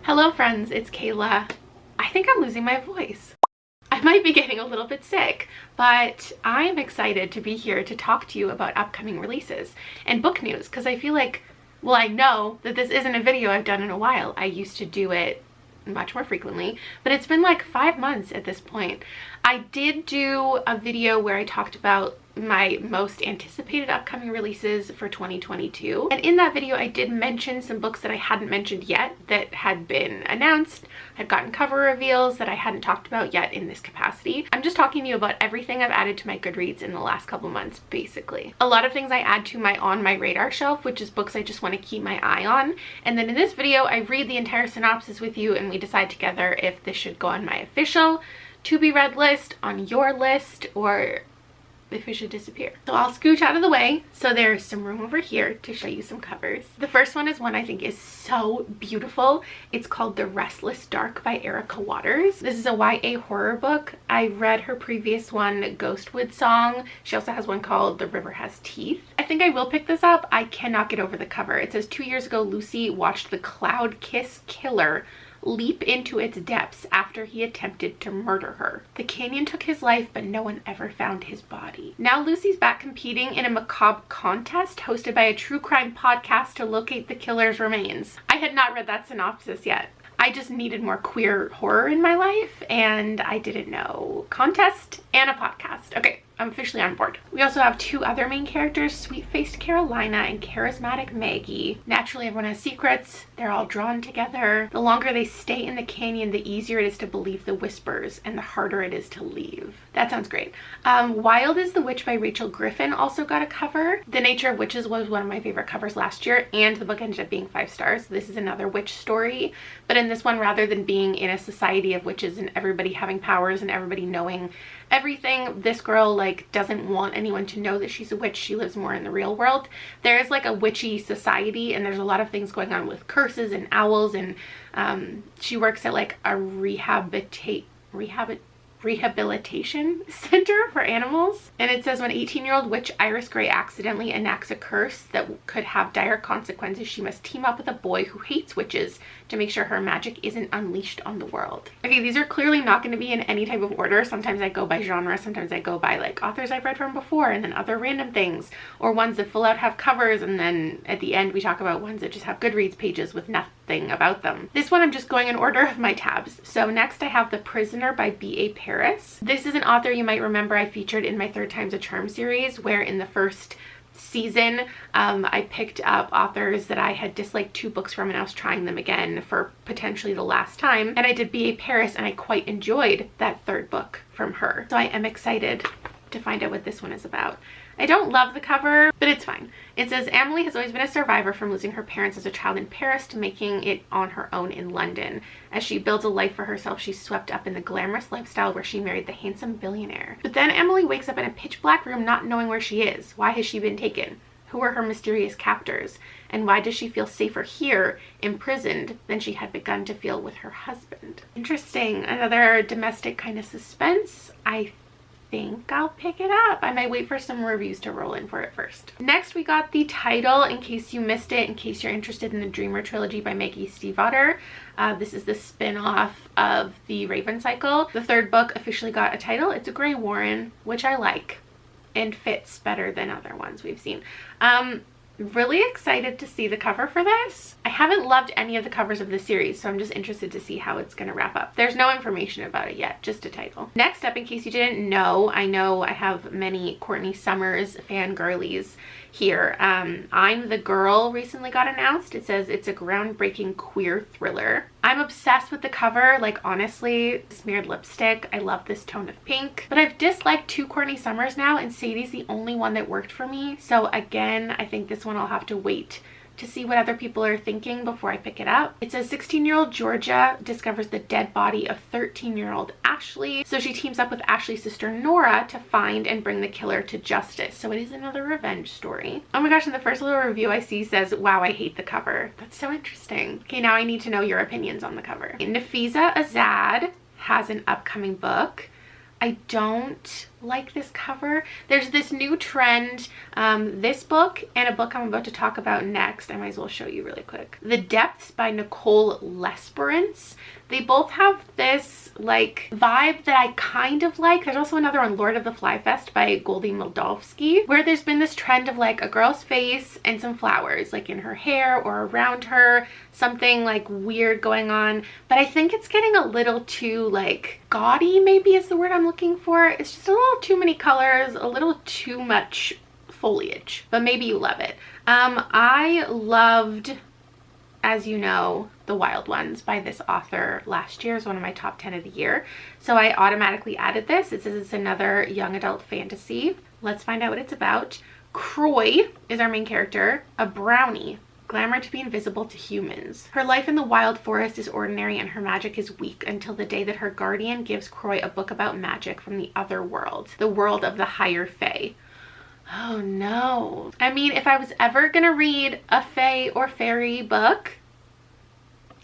Hello friends, it's Kayla. I think I'm losing my voice. I might be getting a little bit sick, but I'm excited to be here to talk to you about upcoming releases and book news because I feel like, well, I know that this isn't a video I've done in a while. I used to do it much more frequently, but it's been like 5 months at this point. I did do a video where I talked about my most anticipated upcoming releases for 2022, and in that video I did mention some books that I hadn't mentioned yet that had been announced. I've gotten cover reveals that I hadn't talked about yet in this capacity. I'm just talking to you about everything I've added to my Goodreads in the last couple months, basically. A lot of things I add to my on my radar shelf, which is books I just want to keep my eye on, and then in this video I read the entire synopsis with you and we decide together if this should go on my official to be read list, on your list, or if it should disappear. So I'll scooch out of the way so there's some room over here to show you some covers. The first one is one I think is so beautiful. It's called The Restless Dark by Erica Waters. This is a YA horror book. I read her previous one, Ghostwood Song. She also has one called The River Has Teeth. I think I will pick this up. I cannot get over the cover. It says 2 years ago Lucy watched the Cloud Kiss killer leap into its depths after he attempted to murder her. The canyon took his life, but no one ever found his body. Now Lucy's back competing in a macabre contest hosted by a true crime podcast to locate the killer's remains. I had not read that synopsis yet. I just needed more queer horror in my life, and I didn't know contest and a podcast. Okay, I'm officially on board. We also have two other main characters, sweet-faced Carolina and charismatic Maggie. Naturally, everyone has secrets. They're all drawn together. The longer they stay in the canyon, the easier it is to believe the whispers and the harder it is to leave. That sounds great. Wild is the Witch by Rachel Griffin also got a cover. The Nature of Witches was one of my favorite covers last year, and the book ended up being 5 stars. This is another witch story, but in this one, rather than being in a society of witches and everybody having powers and everybody knowing everything, this girl like doesn't want anyone to know that she's a witch. She lives more in the real world. There is like a witchy society, and there's a lot of things going on with curses and owls, and she works at like a rehabilitation center for animals. And it says when 18-year-old witch Iris Gray accidentally enacts a curse that could have dire consequences, she must team up with a boy who hates witches to make sure her magic isn't unleashed on the world. Okay, these are clearly not going to be in any type of order. Sometimes I go by genre, sometimes I go by like authors I've read from before, and then other random things, or ones that full out have covers, and then at the end we talk about ones that just have Goodreads pages with nothing about them. This one I'm just going in order of my tabs. So next I have The Prisoner by B.A. Paris. This is an author you might remember I featured in my Third Time's a Charm series, where in the first season I picked up authors that I had disliked 2 books from, and I was trying them again for potentially the last time, and I did B.A. Paris, and I quite enjoyed that 3rd book from her. So I am excited to find out what this one is about. I don't love the cover, but it's fine. It says Emily has always been a survivor from losing her parents as a child in Paris to making it on her own in London. As she builds a life for herself, she's swept up in the glamorous lifestyle where she married the handsome billionaire. But then Emily wakes up in a pitch black room not knowing where she is. Why has she been taken? Who are her mysterious captors? And why does she feel safer here, imprisoned, than she had begun to feel with her husband? Interesting. Another domestic kind of suspense. I think I'll pick it up. I might wait for some reviews to roll in for it first. Next we got the title, in case you missed it, in case you're interested in the Dreamer trilogy by Maggie Stiefvater. This is the spin-off of the Raven Cycle. The 3rd book officially got a title. It's a Grey Warren, which I like and fits better than other ones we've seen. Really excited to see the cover for this. I haven't loved any of the covers of the series, so I'm just interested to see how it's going to wrap up. There's no information about it yet, just a title. Next up, in case you didn't know, I know I have many Courtney Summers fangirlies here. I'm the Girl recently got announced. It says it's a groundbreaking queer thriller. I'm obsessed with the cover, like honestly, smeared lipstick. I love this tone of pink, but I've disliked 2 Courtney Summers now, and Sadie's the only one that worked for me. So again, I think this one I'll have to wait to see what other people are thinking before I pick it up. It says 16-year-old Georgia discovers the dead body of 13-year-old Ashley. So she teams up with Ashley's sister Nora to find and bring the killer to justice. So it is another revenge story. Oh my gosh, and the first little review I see says, wow, I hate the cover. That's so interesting. Okay, now I need to know your opinions on the cover. Nafisa Azad has an upcoming book. I don't like this cover. There's this new trend, this book and a book I'm about to talk about next. I might as well show you really quick. The Depths by Nicole Lesperance. They both have this like vibe that I kind of like. There's also another one, Lord of the Fly Fest by Goldie Moldavsky, where there's been this trend of like a girl's face and some flowers like in her hair or around her, something like weird going on. But I think it's getting a little too like gaudy, maybe is the word I'm looking for. It's just a little too many colors, a little too much foliage, but maybe you love it. I loved, as you know, The Wild Ones by this author last year. Is one of my top 10 of the year. So I automatically added this. It says it's another young adult fantasy. Let's find out what it's about. Croy is our main character, a brownie, glamour to be invisible to humans. Her life in the wild forest is ordinary and her magic is weak until the day that her guardian gives Croy a book about magic from the other world, the world of the higher fae. Oh no. I mean, if I was ever gonna read a fae or fairy book,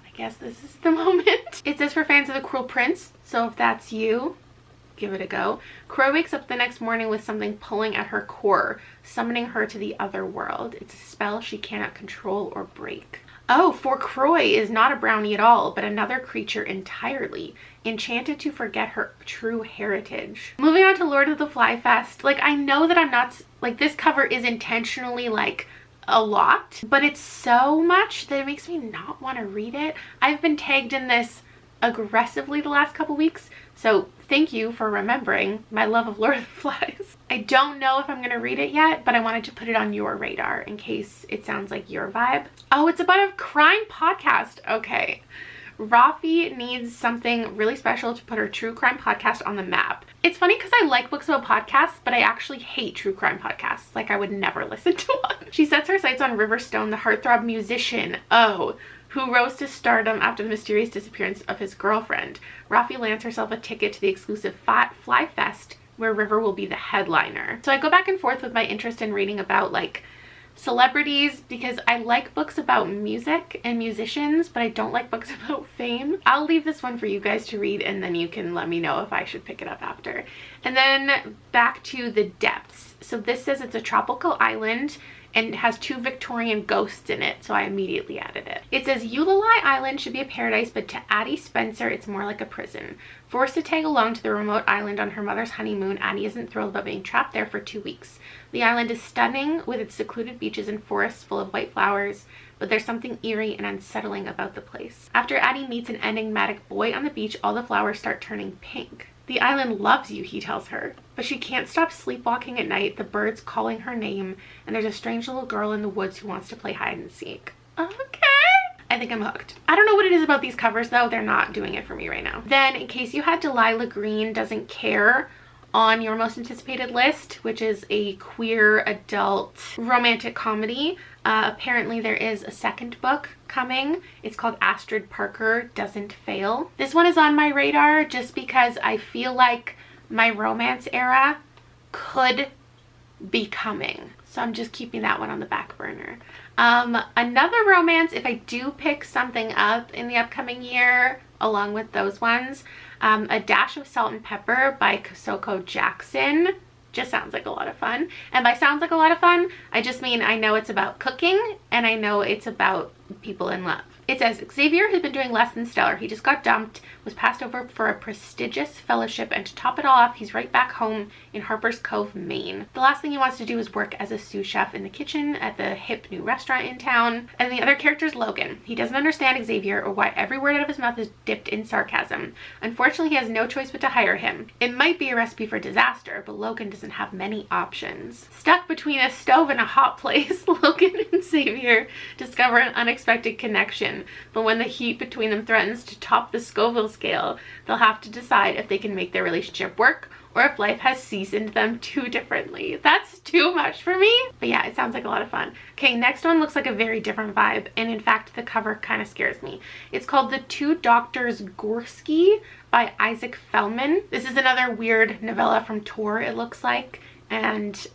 I guess this is the moment. It says for fans of The Cruel Prince, so if that's you, give it a go. Croy wakes up the next morning with something pulling at her core, summoning her to the other world. It's a spell she cannot control or break. Oh, for Croy is not a brownie at all, but another creature entirely, enchanted to forget her true heritage. Moving on to Lord of the Fly Fest. Like, I know that I'm not, like, this cover is intentionally, like, a lot, but it's so much that it makes me not want to read it. I've been tagged in this aggressively the last couple weeks, so thank you for remembering my love of Lord of the Flies. I don't know if I'm going to read it yet, but I wanted to put it on your radar in case it sounds like your vibe. Oh, it's about a crime podcast. Okay. Rafi needs something really special to put her true crime podcast on the map. It's funny because I like books about podcasts, but I actually hate true crime podcasts. Like, I would never listen to one. She sets her sights on Riverstone, the heartthrob musician, who rose to stardom after the mysterious disappearance of his girlfriend. Rafi lands herself a ticket to the exclusive Fly Fest, where River will be the headliner. So I go back and forth with my interest in reading about, like, celebrities, because I like books about music and musicians, but I don't like books about fame. I'll leave this one for you guys to read, and then you can let me know if I should pick it up after. And then back to The Depths. So this says it's a tropical island and has 2 Victorian ghosts in it, so I immediately added it. It says Eulalie Island should be a paradise, but to Addie Spencer, it's more like a prison. Forced to tag along to the remote island on her mother's honeymoon, Addie isn't thrilled about being trapped there for 2 weeks. The island is stunning, with its secluded beaches and forests full of white flowers, but there's something eerie and unsettling about the place. After Addie meets an enigmatic boy on the beach, all the flowers start turning pink. The island loves you, he tells her, but she can't stop sleepwalking at night, the birds calling her name, and there's a strange little girl in the woods who wants to play hide and seek. Okay. I think I'm hooked. I don't know what it is about these covers though. They're not doing it for me right now. Then, in case you had Delilah Green Doesn't Care on your most anticipated list, which is a queer adult romantic comedy, apparently there is a second book coming. It's called Astrid Parker Doesn't Fail. This one is on my radar just because I feel like my romance era could be coming. So I'm just keeping that one on the back burner. Another romance, if I do pick something up in the upcoming year along with those ones, A Dash of Salt and Pepper by Kosoko Jackson. Just sounds like a lot of fun. And by sounds like a lot of fun, I just mean I know it's about cooking and I know it's about people in love. It says, Xavier has been doing less than stellar. He just got dumped, was passed over for a prestigious fellowship, and to top it all off, he's right back home in Harper's Cove, Maine. The last thing he wants to do is work as a sous chef in the kitchen at the hip new restaurant in town. And the other character is Logan. He doesn't understand Xavier or why every word out of his mouth is dipped in sarcasm. Unfortunately, he has no choice but to hire him. It might be a recipe for disaster, but Logan doesn't have many options. Stuck between a stove and a hot place, Logan and Xavier discover an unexpected connection. But when the heat between them threatens to top the Scoville scale, they'll have to decide if they can make their relationship work or if life has seasoned them too differently. That's too much for me. But yeah, it sounds like a lot of fun. Okay, next one looks like a very different vibe, and in fact, the cover kind of scares me. It's called The Two Doctors Gorski by Isaac Fellman. This is another weird novella from Tor, it looks like, and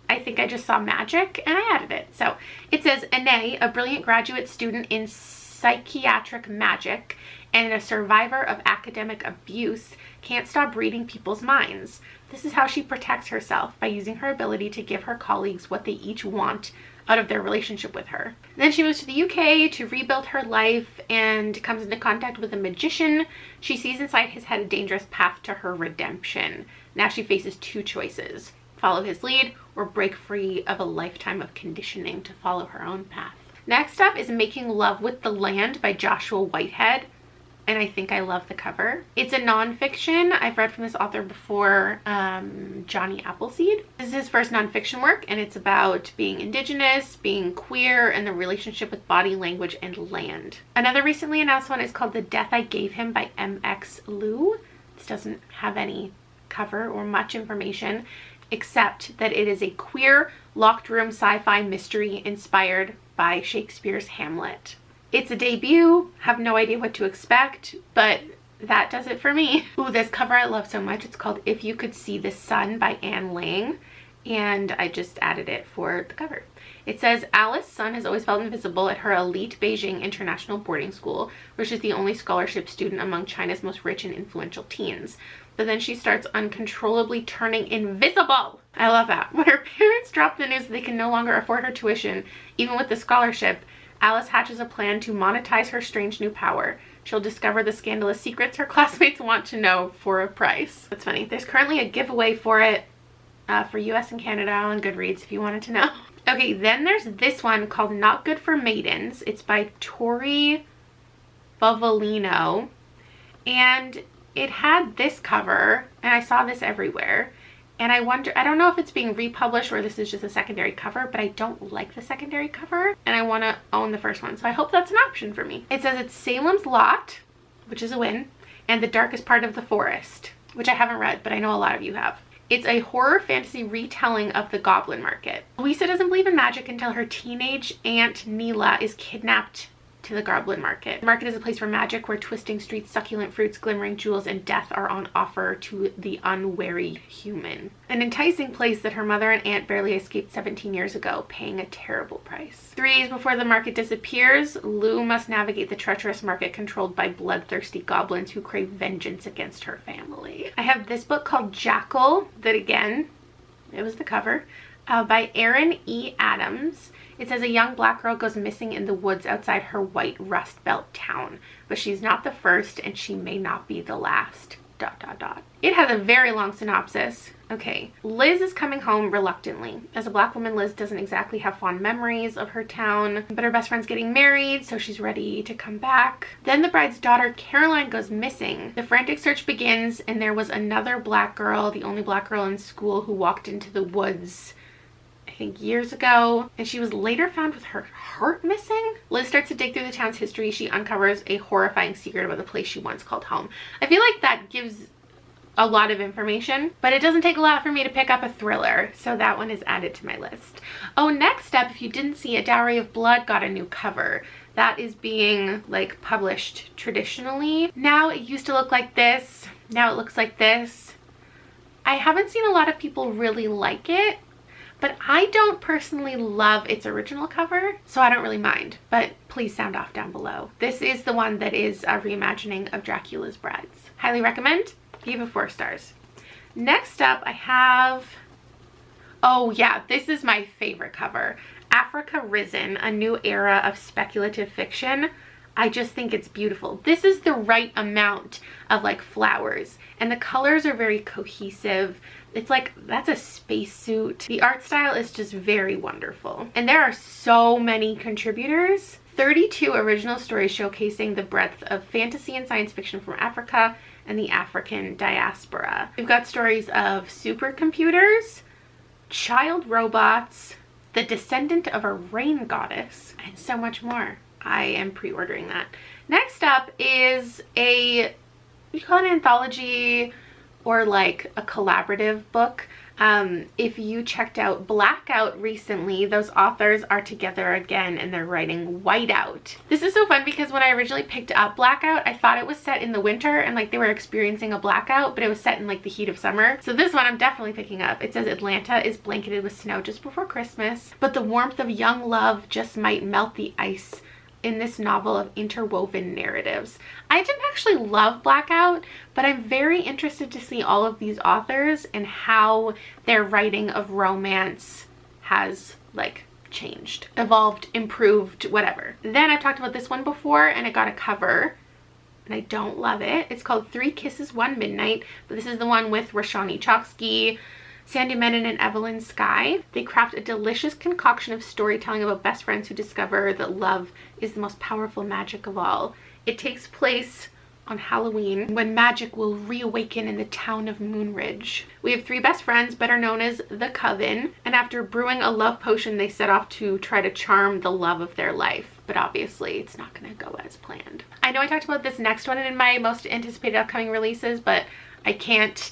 I think I just saw magic and I added it. So it says, Ane, a brilliant graduate student in psychiatric magic and a survivor of academic abuse, can't stop reading people's minds. This is how she protects herself, by using her ability to give her colleagues what they each want out of their relationship with her. Then she moves to the UK to rebuild her life and comes into contact with a magician. She sees inside his head a dangerous path to her redemption. Now she faces two choices: follow his lead or break free of a lifetime of conditioning to follow her own path. Next up is Making Love with the Land by Joshua Whitehead, and I think I love the cover. It's a nonfiction. I've read from this author before, Johnny Appleseed. This is his first nonfiction work, and it's about being Indigenous, being queer, and the relationship with body, language, and land. Another recently announced one is called The Death I Gave Him by M.X. Liu. This doesn't have any cover or much information, except that it is a queer, locked room sci-fi mystery inspired by Shakespeare's Hamlet. It's a debut, have no idea what to expect, but that does it for me. Ooh, this cover I love so much. It's called If You Could See the Sun by Anne Lang, and I just added it for the cover. It says, Alice Sun has always felt invisible at her elite Beijing international boarding school, where she's the only scholarship student among China's most rich and influential teens. But then she starts uncontrollably turning invisible. I love that. When her parents drop the news that they can no longer afford her tuition, even with the scholarship, Alice hatches a plan to monetize her strange new power. She'll discover the scandalous secrets her classmates want to know for a price. That's funny. There's currently a giveaway for it for US and Canada on Goodreads if you wanted to know. Okay, then there's this one called Not Good for Maidens. It's by Tori Bovalino, and it had this cover, and I saw this everywhere. And I wonder, I don't know if it's being republished or this is just a secondary cover, but I don't like the secondary cover and I want to own the first one. So I hope that's an option for me. It says it's Salem's Lot, which is a win, and The Darkest Part of the Forest, which I haven't read, but I know a lot of you have. It's a horror fantasy retelling of the Goblin Market. Louisa doesn't believe in magic until her teenage aunt Neela is kidnapped to the Goblin Market. The market is a place for magic where twisting streets, succulent fruits, glimmering jewels, and death are on offer to the unwary human. An enticing place that her mother and aunt barely escaped 17 years ago, paying a terrible price. 3 days before the market disappears, Lou must navigate the treacherous market controlled by bloodthirsty goblins who crave vengeance against her family. I have this book called Jackal, that again, it was the cover, by Erin E. Adams. It says a young black girl goes missing in the woods outside her white Rust Belt town, but she's not the first and she may not be the last. ... It has a very long synopsis. Okay, Liz is coming home reluctantly. As a black woman, Liz doesn't exactly have fond memories of her town, but her best friend's getting married, so she's ready to come back. Then the bride's daughter, Caroline, goes missing. The frantic search begins, and there was another black girl, the only black girl in school, who walked into the woods I think years ago, and she was later found with her heart missing. Liz starts to dig through the town's history. She uncovers a horrifying secret about the place she once called home. I feel like that gives a lot of information, but it doesn't take a lot for me to pick up a thriller, so that one is added to my list. Oh, next up, if you didn't see it, Dowry of Blood got a new cover. That is being like published traditionally. Now it used to look like this. Now it looks like this. I haven't seen a lot of people really like it, but I don't personally love its original cover, so I don't really mind. But please sound off down below. This is the one that is a reimagining of Dracula's Brides. Highly recommend. Give it 4 stars. Next up, I have, oh yeah, this is my favorite cover. Africa Risen, a new era of speculative fiction. I just think it's beautiful. This is the right amount of like flowers, and the colors are very cohesive. It's like, that's a spacesuit. The art style is just very wonderful. And there are so many contributors. 32 original stories showcasing the breadth of fantasy and science fiction from Africa and the African diaspora. We've got stories of supercomputers, child robots, the descendant of a rain goddess, and so much more. I am pre-ordering that. Next up is you call it an anthology or like a collaborative book. If you checked out Blackout recently, those authors are together again and they're writing Whiteout. This is so fun because when I originally picked up Blackout, I thought it was set in the winter and like they were experiencing a blackout, but it was set in like the heat of summer. So this one I'm definitely picking up. It says Atlanta is blanketed with snow just before Christmas, but the warmth of young love just might melt the ice in this novel of interwoven narratives. I didn't actually love Blackout, but I'm very interested to see all of these authors and how their writing of romance has like changed, evolved, improved, whatever. Then I've talked about this one before and it got a cover and I don't love it. It's called 3 Kisses, 1 Midnight, but this is the one with Roshani Chokski, Sandy Menon, and Evelyn Skye. They craft a delicious concoction of storytelling about best friends who discover that love is the most powerful magic of all. It takes place on Halloween when magic will reawaken in the town of Moonridge. We have 3 best friends, better known as the Coven, and after brewing a love potion, they set off to try to charm the love of their life. But obviously it's not going to go as planned. I know I talked about this next one in my most anticipated upcoming releases, but I can't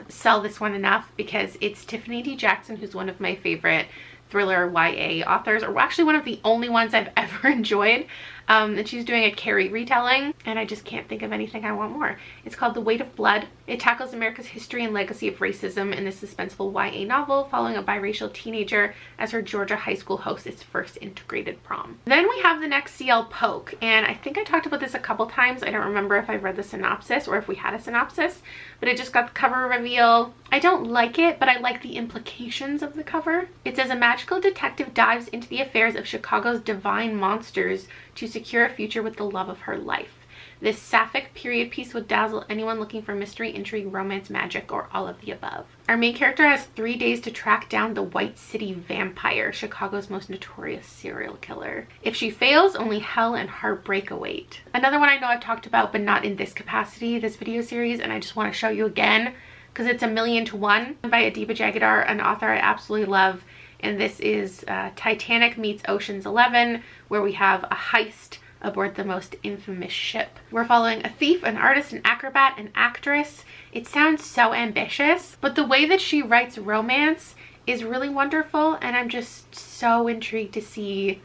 sell this one enough because it's Tiffany D. Jackson, who's one of my favorite thriller YA authors, or actually one of the only ones I've ever enjoyed. And she's doing a Carrie retelling, and I just can't think of anything I want more. It's called The Weight of Blood. It tackles America's history and legacy of racism in this suspenseful YA novel, following a biracial teenager as her Georgia high school hosts its first integrated prom. Then we have the next CL Poke, and I think I talked about this a couple times. I don't remember if I read the synopsis or if we had a synopsis, but it just got the cover reveal. I don't like it, but I like the implications of the cover. It says a magical detective dives into the affairs of Chicago's divine monsters to secure a future with the love of her life. This sapphic period piece would dazzle anyone looking for mystery, intrigue, romance, magic, or all of the above. Our main character has 3 days to track down the White City Vampire, Chicago's most notorious serial killer. If she fails, only hell and heartbreak await. Another one I know I've talked about, but not in this capacity, this video series, and I just want to show you again because it's 1,000,000:1 by Adiba Jagadar, an author I absolutely love. And this is Titanic meets Ocean's 11, where we have a heist aboard the most infamous ship. We're following a thief, an artist, an acrobat, an actress. It sounds so ambitious, but the way that she writes romance is really wonderful, and I'm just so intrigued to see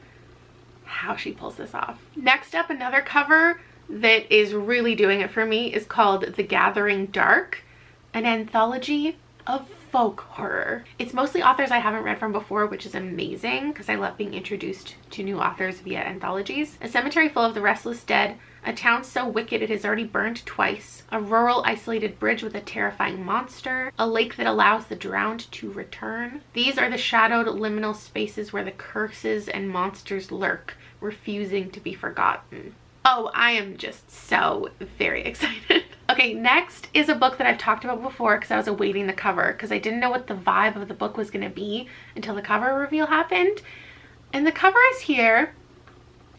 how she pulls this off. Next up, another cover that is really doing it for me is called The Gathering Dark, an anthology of folk horror. It's mostly authors I haven't read from before, which is amazing because I love being introduced to new authors via anthologies. A cemetery full of the restless dead, a town so wicked it has already burned twice, a rural isolated bridge with a terrifying monster, a lake that allows the drowned to return. These are the shadowed liminal spaces where the curses and monsters lurk, refusing to be forgotten. Oh, I am just so very excited. Okay, next is a book that I've talked about before because I was awaiting the cover because I didn't know what the vibe of the book was going to be until the cover reveal happened. And the cover is here,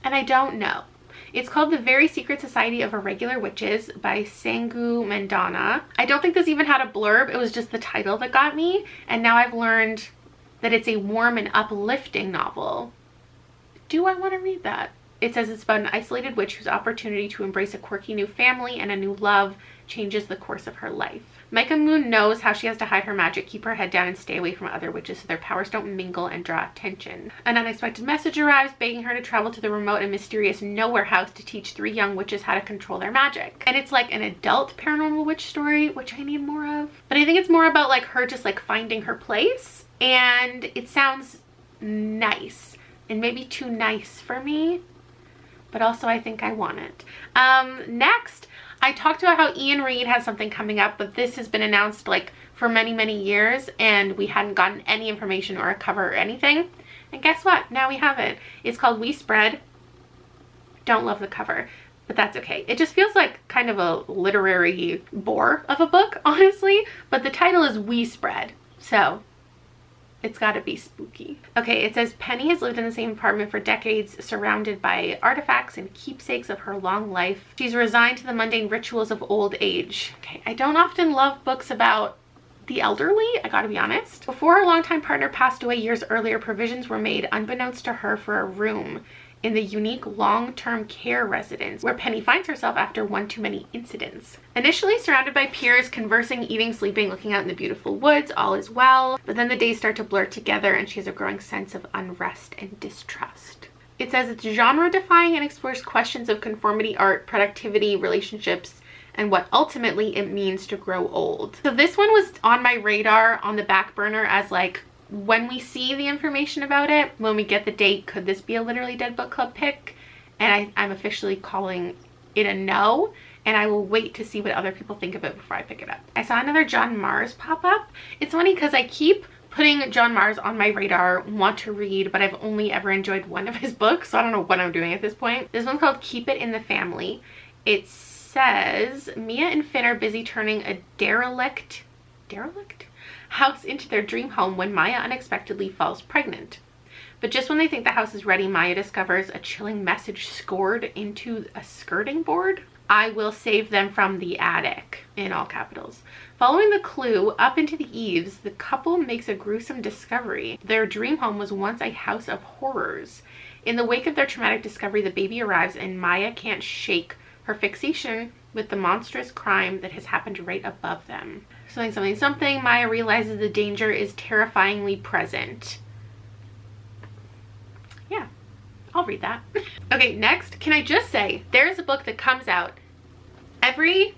and I don't know. It's called The Very Secret Society of Irregular Witches by Sangu Mandana. I don't think this even had a blurb. It was just the title that got me. And now I've learned that it's a warm and uplifting novel. Do I want to read that? It says it's about an isolated witch whose opportunity to embrace a quirky new family and a new love changes the course of her life. Micah Moon knows how she has to hide her magic, keep her head down, and stay away from other witches so their powers don't mingle and draw attention. An unexpected message arrives, begging her to travel to the remote and mysterious Nowhere House to teach 3 young witches how to control their magic. And it's like an adult paranormal witch story, which I need more of. But I think it's more about like her just like finding her place, and it sounds nice, and maybe too nice for me. But also I think I want it. Next, I talked about how Ian Reid has something coming up, but this has been announced like for many years and we hadn't gotten any information or a cover or anything. And guess what? Now we have it. It's called We Spread. Don't love the cover, but that's okay. It just feels like kind of a literary bore of a book, honestly, but the title is We Spread, so it's gotta be spooky. Okay, it says Penny has lived in the same apartment for decades, surrounded by artifacts and keepsakes of her long life. She's resigned to the mundane rituals of old age. Okay, I don't often love books about the elderly, I gotta be honest. Before her longtime partner passed away years earlier, provisions were made unbeknownst to her for a room in the unique long-term care residence where Penny finds herself after one too many incidents. Initially surrounded by peers, conversing, eating, sleeping, looking out in the beautiful woods, all is well, but then the days start to blur together and she has a growing sense of unrest and distrust. It says it's genre-defying and explores questions of conformity, art, productivity, relationships, and what ultimately it means to grow old. So this one was on my radar on the back burner as like, when we see the information about it, when we get the date, could this be a Literally Dead Book Club pick? and I'm officially calling it a no, and I will wait to see what other people think of it before I pick it up. I saw another John Mars pop up. It's funny because I keep putting John Mars on my radar, want to read, but I've only ever enjoyed one of his books, so I don't know what I'm doing at this point. This one's called Keep It in the Family. It says Mia and Finn are busy turning a derelict house into their dream home when Maya unexpectedly falls pregnant. But just when they think the house is ready, Maya discovers a chilling message scored into a skirting board. I will save them from the attic, in all capitals. Following the clue up into the eaves, the couple makes a gruesome discovery. Their dream home was once a house of horrors. In the wake of their traumatic discovery, the baby arrives and Maya can't shake her fixation with the monstrous crime that has happened right above them. Something, Maya realizes the danger is terrifyingly present. Yeah, I'll read that. Okay, next, can I just say, there's a book that comes out every,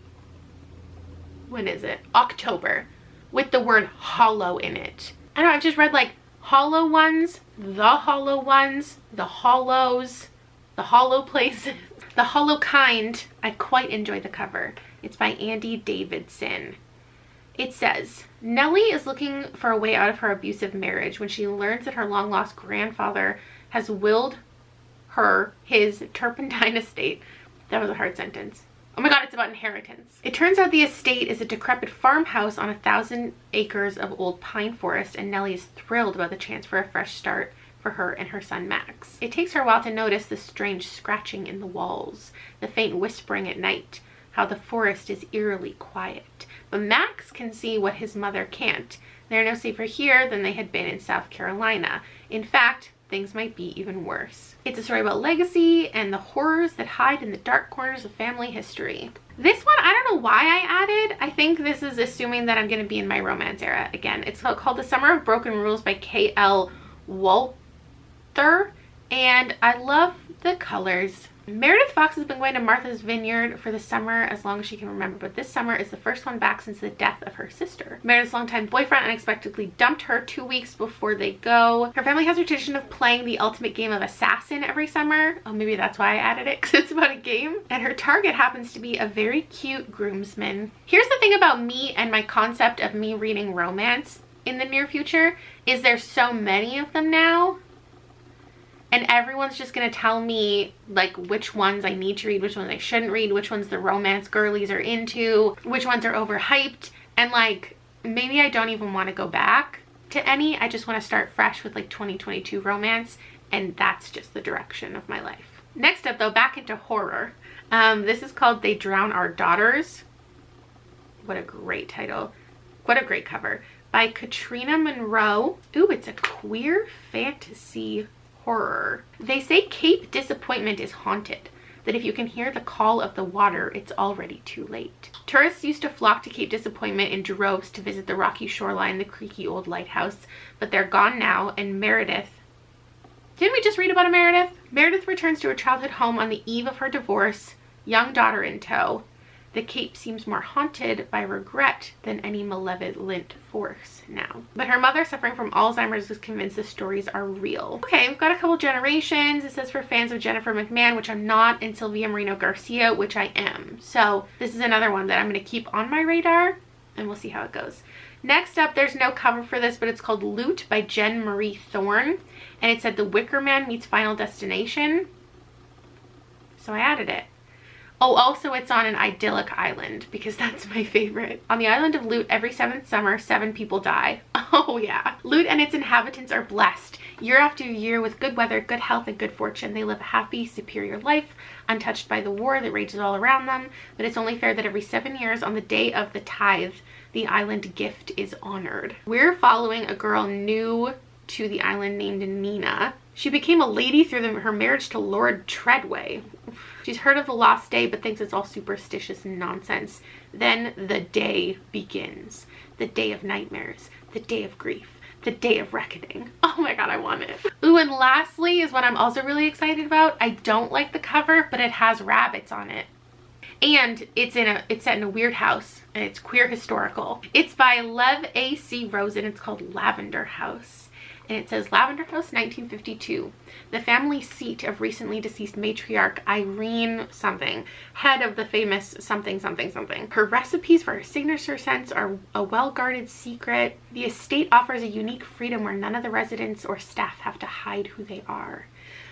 when is it? October, with the word hollow in it. I know, I've just read like hollow ones, the hollow ones, the hollows, the hollow places, the hollow kind. I quite enjoy the cover. It's by Andy Davidson. It says, Nellie is looking for a way out of her abusive marriage when she learns that her long-lost grandfather has willed her his turpentine estate. That was a hard sentence. Oh my god, it's about inheritance. It turns out the estate is a decrepit farmhouse on 1,000 acres of old pine forest, and Nellie is thrilled about the chance for a fresh start for her and her son Max. It takes her a while to notice the strange scratching in the walls, the faint whispering at night, how the forest is eerily quiet. But Max can see what his mother can't. They're no safer here than they had been in South Carolina. In fact, things might be even worse. It's a story about legacy and the horrors that hide in the dark corners of family history. This one, I don't know why I added. I think this is assuming that I'm going to be in my romance era again. It's called The Summer of Broken Rules by K.L. Walther, and I love the colors. Meredith Fox has been going to Martha's Vineyard for the summer as long as she can remember, but this summer is the first one back since the death of her sister. Meredith's longtime boyfriend unexpectedly dumped her 2 weeks before they go. Her family has a tradition of playing the ultimate game of assassin every summer. Oh, maybe that's why I added it, because it's about a game. And her target happens to be a very cute groomsman. Here's the thing about me and my concept of me reading romance in the near future, is there's so many of them now. And everyone's just going to tell me like which ones I need to read, which ones I shouldn't read, which ones the romance girlies are into, which ones are overhyped. And like, maybe I don't even want to go back to any. I just want to start fresh with like 2022 romance. And that's just the direction of my life. Next up though, back into horror. This is called They Drown Our Daughters. What a great title. What a great cover. By Katrina Monroe. Ooh, it's a queer fantasy horror. They say Cape Disappointment is haunted, that if you can hear the call of the water, it's already too late. Tourists used to flock to Cape Disappointment in droves to visit the rocky shoreline, the creaky old lighthouse, but they're gone now, and Meredith... Didn't we just read about a Meredith? Meredith returns to her childhood home on the eve of her divorce, young daughter in tow. The Cape seems more haunted by regret than any malevolent force now. But her mother, suffering from Alzheimer's, is convinced the stories are real. Okay, we've got a couple generations. It says for fans of Jennifer McMahon, which I'm not, and Sylvia Moreno Garcia, which I am. So this is another one that I'm going to keep on my radar, and we'll see how it goes. Next up, there's no cover for this, but it's called Loot by Jen Marie Thorne. And it said The Wicker Man meets Final Destination. So I added it. Oh, also it's on an idyllic island, because that's my favorite. On the island of Loot, every 7th summer, 7 people die. Oh yeah. Loot and its inhabitants are blessed. Year after year, with good weather, good health, and good fortune, they live a happy, superior life, untouched by the war that rages all around them. But it's only fair that every 7 years, on the day of the tithe, the island gift is honored. We're following a girl new to the island named Nina. She became a lady through her marriage to Lord Treadway. She's heard of the lost day, but thinks it's all superstitious nonsense. Then the day begins. The day of nightmares. The day of grief. The day of reckoning. Oh my god, I want it. Ooh, and lastly is what I'm also really excited about. I don't like the cover, but it has rabbits on it. And it's set in a weird house, and it's queer historical. It's by Lev A.C. Rosen. It's called Lavender House. And it says Lavender House, 1952. The family seat of recently deceased matriarch Irene something, head of the famous something something something. Her recipes for her signature scents are a well-guarded secret. The estate offers a unique freedom where none of the residents or staff have to hide who they are.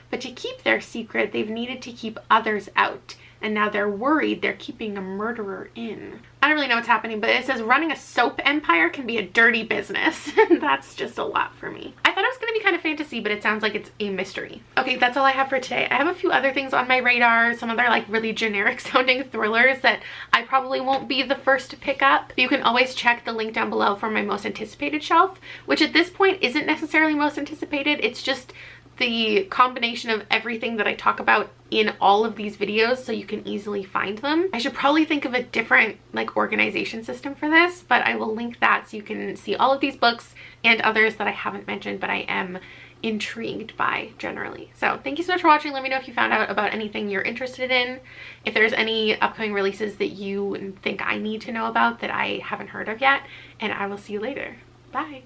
But to keep their secret, they've needed to keep others out. And now they're worried they're keeping a murderer in. I don't really know what's happening, but it says running a soap empire can be a dirty business. And that's just a lot for me. I thought it was going to be kind of fantasy, but it sounds like it's a mystery. Okay, that's all I have for today. I have a few other things on my radar, some other like really generic sounding thrillers that I probably won't be the first to pick up. You can always check the link down below for my most anticipated shelf, which at this point isn't necessarily most anticipated. It's just the combination of everything that I talk about in all of these videos, so you can easily find them. I should probably think of a different like organization system for this, but I will link that so you can see all of these books and others that I haven't mentioned but I am intrigued by generally. So thank you so much for watching. Let me know if you found out about anything you're interested in, if there's any upcoming releases that you think I need to know about that I haven't heard of yet, and I will see you later. Bye.